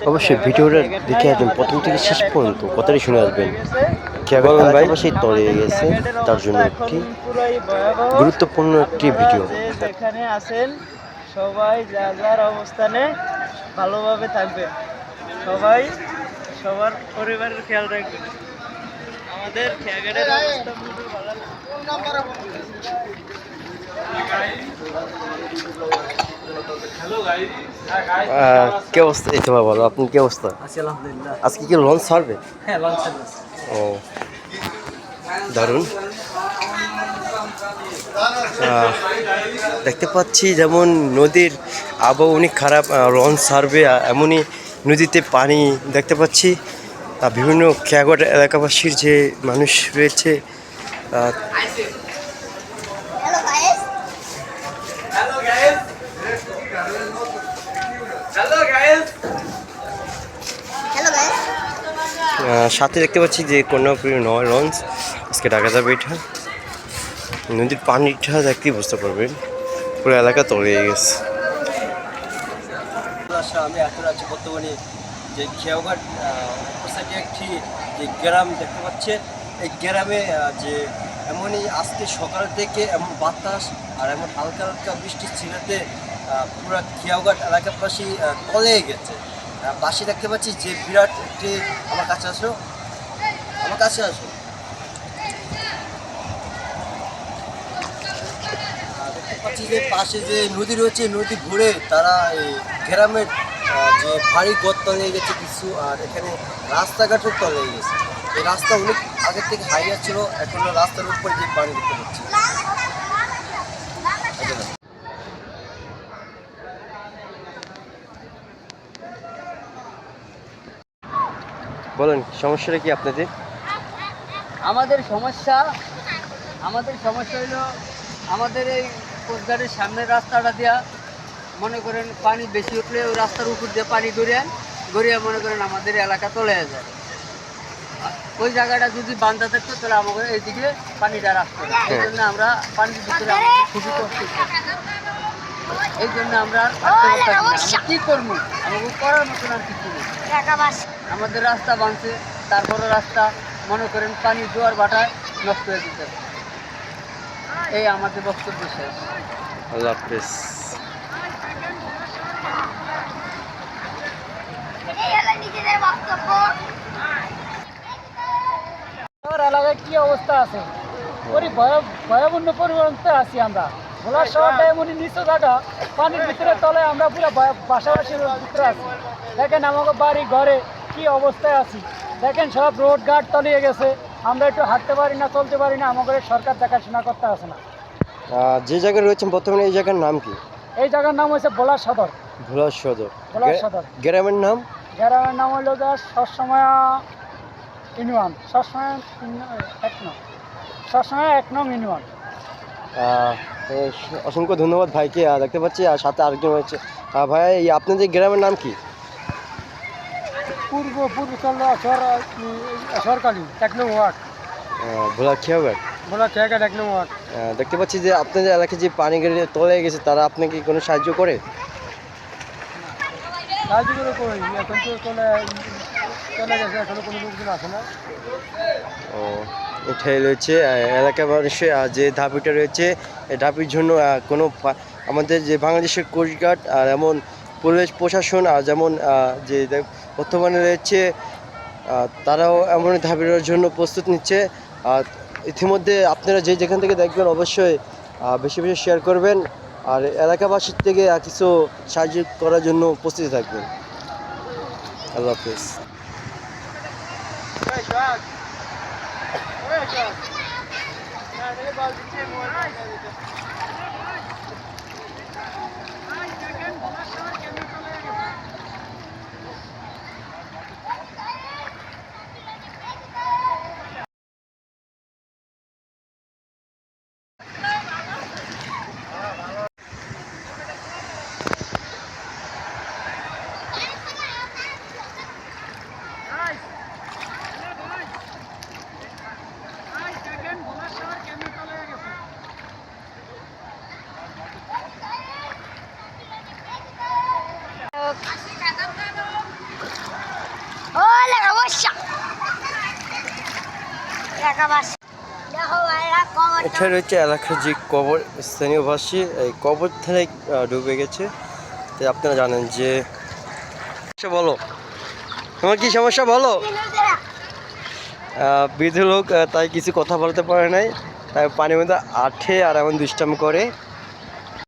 অবশ্যই ভিডিওটা দেখে আসবেন প্রথম থেকে শেষ পর্যন্ত কথাটি শুনে আসবেন। বলুন ভাই, পাশে তলিয়ে গেছে, তার জন্য একটি গুরুত্বপূর্ণ একটি ভিডিও। যে যেখানে আছেন সবাই যার যার অবস্থানে ভালোভাবে থাকবেন, সবাই সবার পরিবারের খেয়াল রাখবেন। আমাদের খেয়াঘাটের অবস্থা মোটেও ভালো না। কি অবস্থা? এই তো বলো, আপনি কি অবস্থা? আলহামদুলিল্লাহ। আজকে কি লঞ্চ ছাড়বে? হ্যাঁ, লঞ্চ সার্ভিস। ও দারুণ। দেখতে পাচ্ছি যেমন নদীর আবহাওয়া অনেক খারাপ, লঞ্চ ছাড়বে এমনই নদীতে পানি দেখতে পাচ্ছি। বিভিন্ন খেয়াঘাট এলাকাবাসীর যে মানুষ রয়েছে সাথে দেখতে পাচ্ছি যে কন্যাকুমারী নয় লঞ্চ আজকে ঢাকা যাবে। এটা নদীর পানিটা দেখতেই বুঝতে পারবেন পুরো এলাকা তলিয়ে গেছে। আমি এখন আছি বর্তমানে যে খেয়াঘাট সাইডে একটি যে গ্রাম দেখতে পাচ্ছেন। এই গ্রামে যে এমনই আজকে সকাল থেকে এমন বাতাস আর এমন হালকা হালকা বৃষ্টির ছিলাতে পুরো খেয়াঘাট এলাকাবাসী তলিয়ে গেছে। পাশে দেখতে পাচ্ছি যে বিরাট একটি আমার কাছে আসো। দেখতে পাচ্ছি যে পাশে যে নদী রয়েছে, নদী ঘুরে তারা এই গ্রামের যে ভারী গদ তলিয়ে গেছে কিছু, আর এখানে রাস্তাঘাটও তলিয়ে গেছে। এই রাস্তা অনেক আগের থেকে হাইয়া ছিল, এখন রাস্তার উপর যে পানি দেখতে পাচ্ছি। বলেন সমস্যাটা কি আপনাদের? আমাদের সমস্যা হলো আমাদের এই কোস্টগার্ডের সামনের রাস্তাটা দেওয়া, মনে করেন পানি বেশি উঠলে ওই রাস্তার উপর দিয়ে পানি গড়িয়ে মনে করেন আমাদের এলাকা চলে যায়। ওই জায়গাটা যদি বান্ধা থাকতো তাহলে আমাদের এইদিকে পানিটা রাখতো না। এই জন্য আমরা পানির ভিতরে আমাদের খুবই কষ্ট হয়। এই জন্য আমরা আমরা কী করবো, আমাকে করার মতন আর কিছু নেই। আমাদের রাস্তা বাঁধছে, তারপরে রাস্তা মনে করেন পানি জোয়ার বাটায় নষ্ট হয়ে দিতে। এই আমাদের বক্তব্য শেষ। আল্লাহ হাফেজ। আমার এলাকায় কি অবস্থা আছে, ভয়াবহ পরিবর্তন আছি আমরা। ভোলার শহরটা এমনই নিচু জায়গা, পানির ভিতরে তলে আমরা পুরো বাসাবাসির ভিতরে আছি। দেখেন আমাকে বাড়ি ঘরে কি অবস্থায় আছি, দেখেন সব রোড ঘাট তলিয়ে গেছে। আমরা একটু হাঁটতে পারি না, চলতে পারি না, আমাদের সরকার দেখাশোনা করতে আসে না। যে জায়গায় রয়েছেন বর্তমানে এই জায়গার নাম কি? এই জায়গার নাম হচ্ছে ভোলা সদর। ভোলা সদর। ভোলা সদর। গ্রামের নাম? গ্রামের নাম হলো সবসময় ইউনিয়ন, সবসময় 1 নং ইউনিয়ন। অসংখ্য ধন্যবাদ ভাইকে। দেখতে পাচ্ছি আর সাথে আরেকজন রয়েছে। ভাই আপনাদের গ্রামের নাম কি? পূর্ব সরকারি 1 নং ওয়ার্ড। ভোলা খেয়াঘাট। ভোলা খেয়াঘাট 1 নং ওয়ার্ড। দেখতে পাচ্ছি যে আপনাদের এলাকায় যে পানি গেড়ে তলে গেছে, তারা আপনাকে কোনো সাহায্য করে? সাহায্য করে কই, এখন তো চলে গেছে, এখনো কোনো লোকজন আসে না। ও এটাই রয়েছে এলাকার মানুষের যে ধাপিটা রয়েছে, এই ধাপির জন্য কোনো আমাদের যে বাংলাদেশের কোস্টগার্ড আর এমন পরিবেশ প্রশাসন আর যেমন যে বর্তমানে রয়েছে, তারাও এমন ধাপিটার জন্য প্রস্তুত নিচ্ছে। আর ইতিমধ্যে আপনারা যে যেখান থেকে দেখবেন অবশ্যই বেশি বেশি শেয়ার করবেন আর এলাকাবাসীর থেকে কিছু সাহায্য করার জন্য উপস্থিত থাকবেন। আল্লাহ হাফেজ। এটা রয়েছে এলাকার যে কবর, স্থানীয় বাসী এই কবর থেকে ডুবে গেছে। তো আপনারা জানেন যে বলো তোমার কি সমস্যা বলো। বৃদ্ধ লোক তাই কিছু কথা বলতে পারে নাই, তাই পানির মধ্যে আঠে আর এমন দুষ্টামি করে।